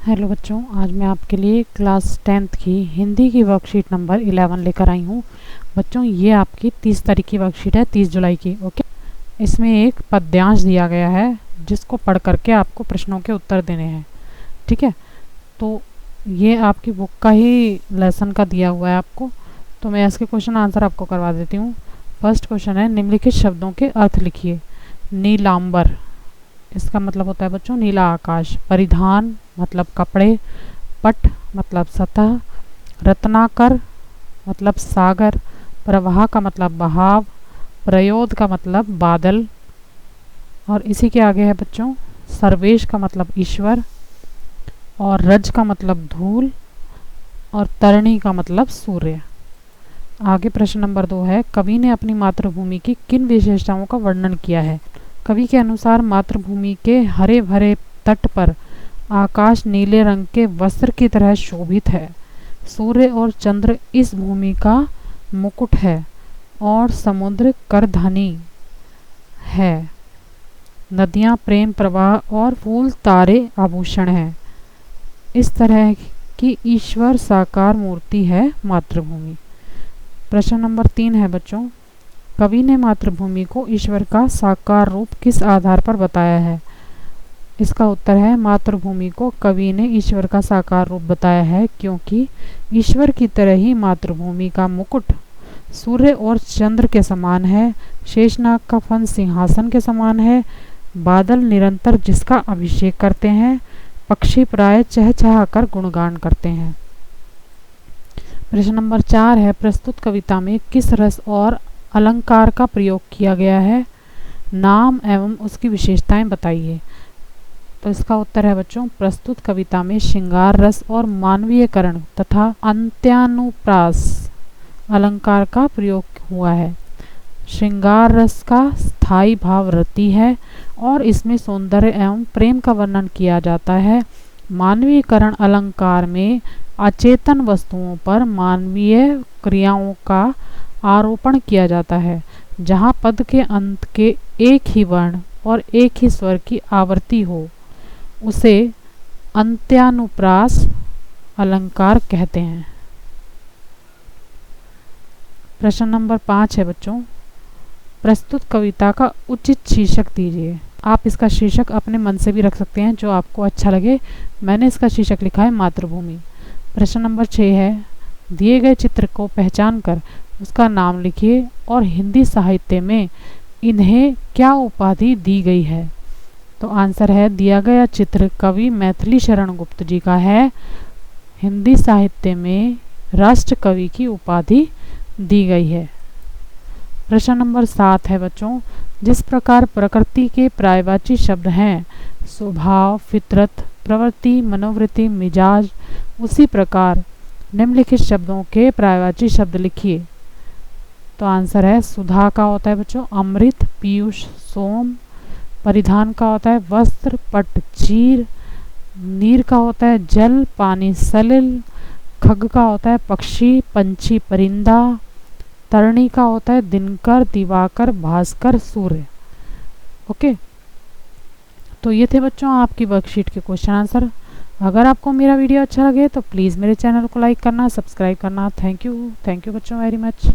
Hello बच्चों, आज मैं आपके लिए क्लास 10th की हिंदी की वर्कशीट नंबर 11 लेकर आई हूँ। बच्चों, ये आपकी 30 तारीख की वर्कशीट है, 30 जुलाई की। ओके, इसमें एक पद्यांश दिया गया है जिसको पढ़ करके आपको प्रश्नों के उत्तर देने हैं। ठीक है, तो ये आपकी बुक का ही लेसन का दिया हुआ है आपको। तो मैं इसके क्वेश्चन आंसर आपको करवा देती हूँ। फर्स्ट क्वेश्चन है, निम्नलिखित शब्दों के अर्थ लिखिए। नीलांबर, इसका मतलब होता है बच्चों नीला आकाश। परिधान मतलब कपड़े। पट मतलब सतह। रत्नाकर मतलब सागर। प्रवाह का मतलब बहाव। प्रयोद का मतलब बादल। और इसी के आगे है बच्चों सर्वेश का मतलब ईश्वर। और रज का मतलब धूल। और तरणी का मतलब सूर्य। आगे प्रश्न नंबर 2 है, कवि ने अपनी मातृभूमि की किन विशेषताओं का वर्णन किया है। कवि के अनुसार मातृभूमि के हरे भरे तट पर आकाश नीले रंग के वस्त्र की तरह शोभित है। सूर्य और चंद्र इस भूमि का मुकुट है और समुद्र करधनी है। नदियां प्रेम प्रवाह और फूल तारे आभूषण हैं। इस तरह की ईश्वर साकार मूर्ति है मातृभूमि। प्रश्न नंबर 3 है बच्चों, कवि ने मातृभूमि को ईश्वर का साकार रूप किस आधार पर बताया है। इसका उत्तर है, मातृभूमि को कवि ने ईश्वर का साकार रूप बताया है क्योंकि ईश्वर की तरह ही मातृभूमि का मुकुट सूर्य और चंद्र के समान है। शेषनाग का फन सिंहासन के समान है। बादल निरंतर जिसका अभिषेक करते हैं। पक्षी प्राय चहचहा कर गुणगान करते हैं। प्रश्न नंबर 4 है, प्रस्तुत कविता में किस रस और अलंकार का प्रयोग किया गया है। नाम एवं उसकी विशेषताएं बताइए। तो इसका उत्तर है बच्चों, प्रस्तुत कविता में श्रृंगार रस और मानवीयकरण तथा अंत्यानुप्रास अलंकार का प्रयोग हुआ है। श्रृंगार रस का स्थायी भाव रति है और इसमें सौंदर्य एवं प्रेम का वर्णन किया जाता है। मानवीयकरण अलंकार में अचेतन वस्तुओं पर मानवीय क्रियाओं का आरोपण किया जाता है। जहाँ पद के अंत के एक ही वर्ण और एक ही स्वर की आवृत्ति हो उसे अंत्यानुप्रास अलंकार कहते हैं। प्रश्न नंबर 5 है बच्चों, प्रस्तुत कविता का उचित शीर्षक दीजिए। आप इसका शीर्षक अपने मन से भी रख सकते हैं जो आपको अच्छा लगे। मैंने इसका शीर्षक लिखा है मातृभूमि। प्रश्न नंबर 6 है, दिए गए चित्र को पहचान कर उसका नाम लिखिए और हिंदी साहित्य में इन्हें क्या उपाधि दी गई है। तो आंसर है, दिया गया चित्र कवि मैथिली शरण गुप्त जी का है। हिंदी साहित्य में राष्ट्र कवि की उपाधि दी गई है। प्रश्न नंबर 7 है बच्चों, जिस प्रकार प्रकृति के पर्यायवाची शब्द हैं स्वभाव, फितरत, प्रवृत्ति, मनोवृत्ति, मिजाज, उसी प्रकार निम्नलिखित शब्दों के पर्यायवाची शब्द लिखिए। तो आंसर है, सुधा का होता है बच्चों अमृत, पीयूष सोम। परिधान का होता है वस्त्र, पट चीर। नीर का होता है जल, पानी सलिल। खग का होता है पक्षी, पंछी परिंदा। तरणी का होता है दिनकर, दिवाकर, भास्कर, सूर्य। ओके, तो ये थे बच्चों आपकी वर्कशीट के क्वेश्चन आंसर। अगर आपको मेरा वीडियो अच्छा लगे तो प्लीज़ मेरे चैनल को लाइक करना, सब्सक्राइब करना। थैंक यू बच्चों वेरी मच।